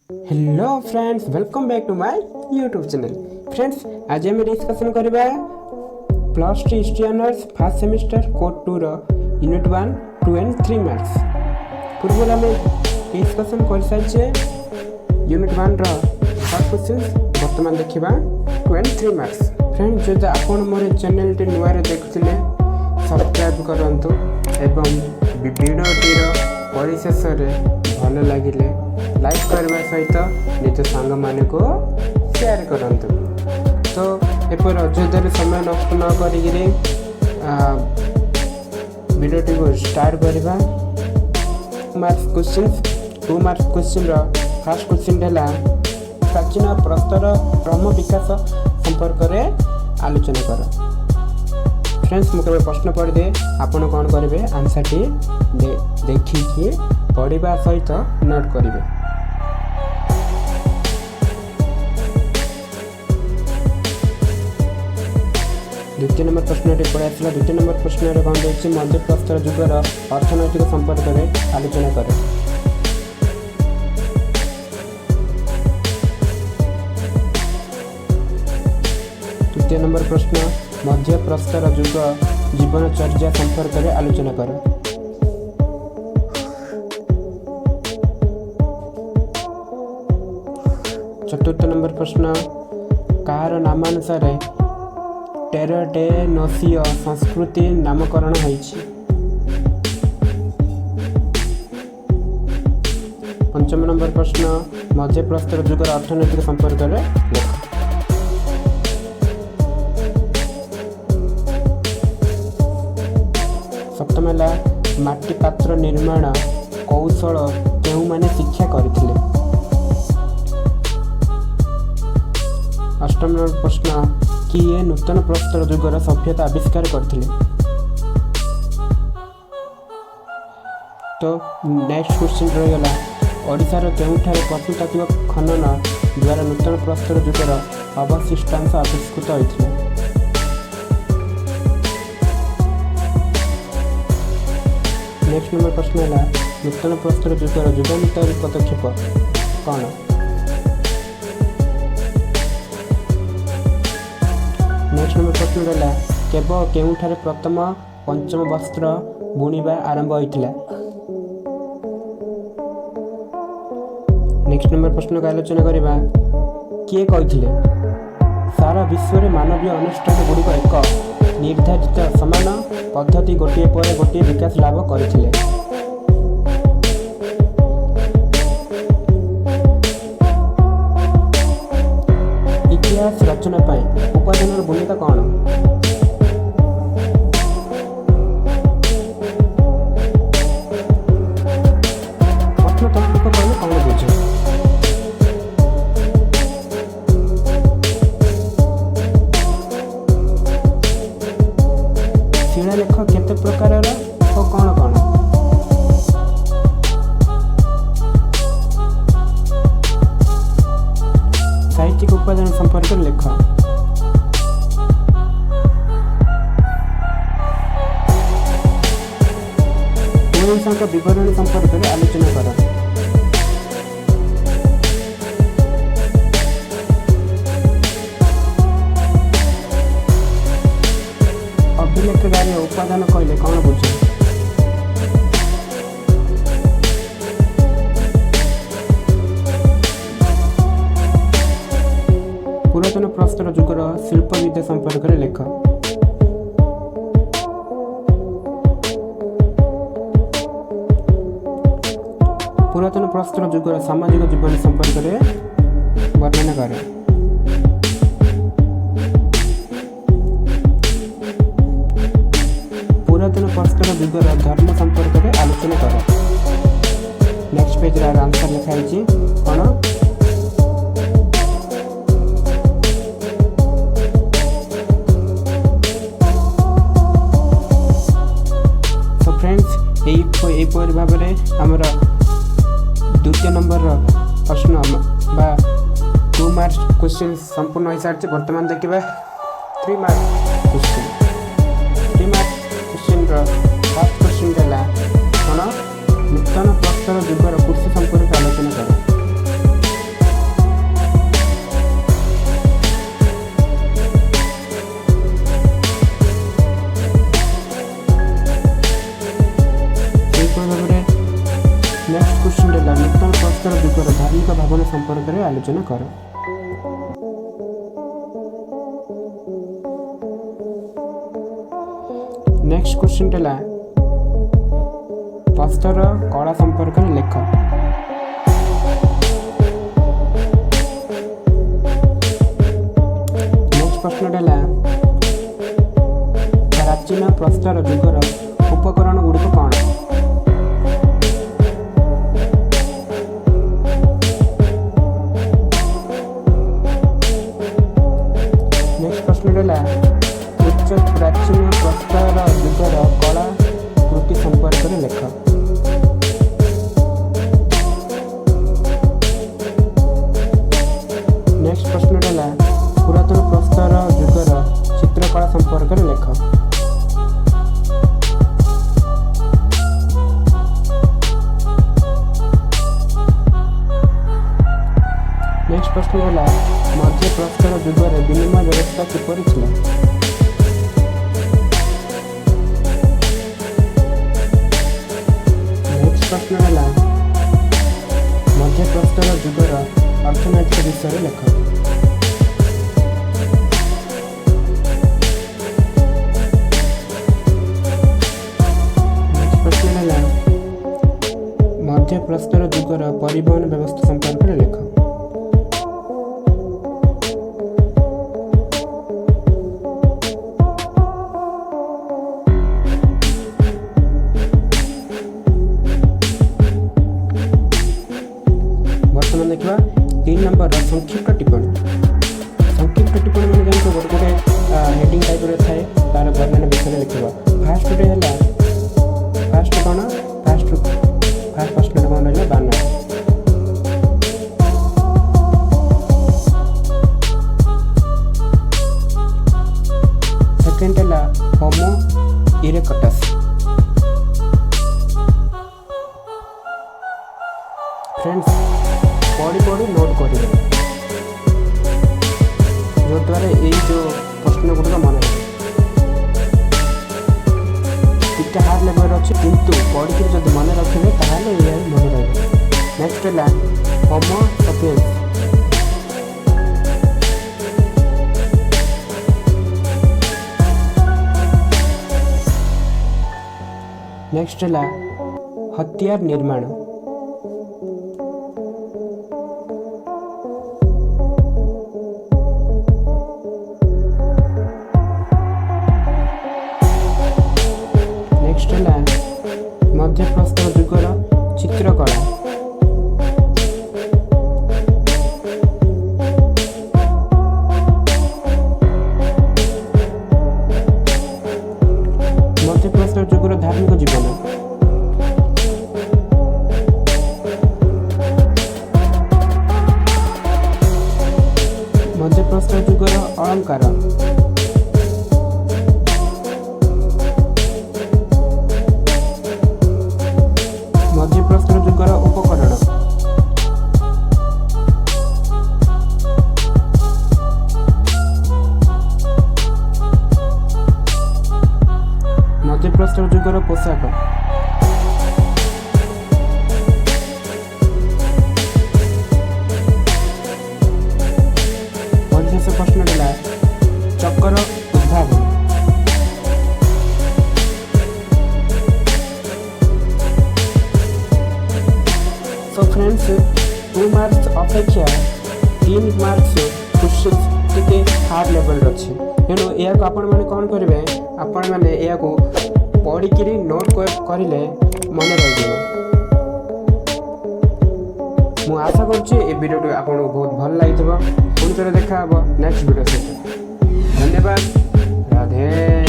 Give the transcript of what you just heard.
Hello friends, welcome back to my YouTube channel. Friends, आज आम discussion करवा plus two history honours first semester code 2 unit 1 2 and 3 marks पूर्व आम discussion कर सारी यूनिट 1 फर्स्ट क्वेश्चन। बर्तमान देखा 2 एंड 3 मार्क्स। फ्रेंड्स, जो आप मोर चैनल टी नुआ देखुले सब्सक्राइब करंतु एवं वीडियोटी परिशेष भल लगे लाइक करने सहित निज सांग मान को शेयर करंतु। तो एपर अयोध्या समय नष्ट न कर वीडियोटी को स्टार्ट करवा। Marks question 2 marks question first question है प्राचीन प्रस्तर क्रम विकास संपर्क में आलोचना कर। फ्रेंड्स, मुझे प्रश्न पढ़ी दे आपन कौन करेंगे आंसर टी देखिए पढ़ा सहित नोट करेंगे। द्वितीय नंबर प्रश्न पढ़ा आसला। द्वितीय नंबर प्रश्न कौन देखिए मध्य प्रस्तर जुगर अर्थनैतिक संपर्क में आलोचना करे। तृतीय नंबर प्रश्न मध्य प्रस्तर जुग जीवनचर्या संपर्क में आलोचना कर। चतुर्थ नंबर प्रश्न कहार नामानुसार टेरडेनसीय संस्कृति नामकरण होइछि। पंचम नंबर प्रश्न मध्य प्रस्तर जुगर अर्थनैतिक संपर्क में लेख। सप्तम है माटी पात्र निर्माण कौशल केउ माने शिक्षा करथिले। अष्टम नंबर प्रश्न किए नूतन प्रस्तर जुगर सभ्यता आविष्कार करथिले। तो नेक्स्ट क्वेश्चन रहीगला ओडिशार केउठारे प्रत्नतात्विक खनन द्वारा नूतन प्रस्तर जुगर अवशिष्टांश आविष्कृत होइथिले। नेक्स्ट नंबर प्रश्न है नूतन प्रस्तर जुगर युगान्तरी पदक्षेप कौन। नेक्स्ट नंबर प्रश्न है केवल केउठारे प्रथम पंचम वस्त्र बुणिबा आरंभ होइथिला। नेक्स्ट नंबर प्रश्न का आलोचना करबा किए कहिथिले सारा विश्व में मानवीय अनुष्ठान गुड़िक एक निर्धारित समान पद्धति गोटे पर गोटे विकास लाभ करथिले। इतिहास रचना पाई उपादान भूमिका कौन। प्रत्नतात्विक कहले कौन बुझे। शिलालेख केते प्रकार और कौन कौन। साहित्यिक उपादान संपर्क लेख। विवरण संपर्क में आलोचना कर। अभिलेख गारे उपादान कहले कौन बुझे। पुरातन प्रस्तर जुगर शिल्प विद्या संपर्क में लेख। पुरातन प्रस्तर जुगर सामाजिक जीवन संपर्क में वर्णन करे। पुरातन प्रस्तर जुगर धर्म संपर्क में आलोचना करे। नेक्स्ट पेज रा आंसर लिखाई कौन। तो फ्रेंड्स, यही भाव में आमर द्वितीय नंबर प्रश्न 2 मार्क्स क्वेश्चन संपूर्ण हो सारी। बर्तमान देखा 3 marks question. 3 marks question first question है कौन नूतन प्रस्तर जुगर कृषि संपर्क आलोचना कर। संपर्क में आलोचना कर। नेक्स्ट क्वेश्चन है प्रस्तर कला संपर्क में लेख। नेक्स्ट प्रश्न है प्राचीन प्रस्तर जुगर उपकरण गुड़िक कौन। नेक्स्ट प्रश्न है उच्च प्राचीन प्रस्तर जुगर कला कृति संपर्क में लेख। नेक्स्ट प्रश्न है पुरातन प्रस्तर जुगर चित्रकला संपर्क में लेख। नेक्स्ट प्रश्न है मध्य प्रस्तर जुगर विनिमय व्यवस्था किपरि थिला। नेक्स्ट प्रश्न है मध्य प्रस्तर जुगर अर्थनैतिक विषय लेख। नेक्स्ट प्रश्न है मध्य प्रस्तर जुगर परिवहन व्यवस्था संपर्क में लेख। बर्तमान देखा 3 नंबर संक्षिप्त टिप्पणी। संक्षिप्त टिप्पणी मैंने जानते गोटे गोटे हेडिंग टाइप थाए तार वर्णन विषय लिखा। फास्ट है फास्ट कौन फास्ट प्रश्न कौन रहा बान। सेकेंड है होमो इरेक्टस। फ्रेंड्स पढ़ी पढ़ी नोट करेंगे जो द्वारा यही जो प्रश्न गुड़िक मन टे हार्ड लेवल अच्छे किंतु पढ़ी जब मन रखिए ताहले ये मन रहे। नेक्स्ट है होमो सपियंस। नेक्स्ट है हथियार निर्माण। नेक्स्ट है मध्य प्रस्तर जुगर चित्रकला। मध्य प्रस्तर जुगर धार्मिक जीवन। मध्य प्रस्तर जुगर अलंकार। मध्य प्रस्तर जुगर उपकरण। मध्य प्रस्तर जुगर पोशाक। परिशेष प्रश्न है चक्कर उद्भावन। सो फ्रेंड्स 2 मार्क्स अपेक्षा 3 मार्क्स क्वेश्चन टे हार्ड लेवल अच्छे तेणु या आपण मैंने कौन करेंगे आपण मैंने या पढ़ी नोट करें मन रही। मु आशा करुँचे भिडियो आपको बहुत भल लगी पुणी थे देखा नेक्स्ट वीडियो सहित। धन्यवाद। राधे।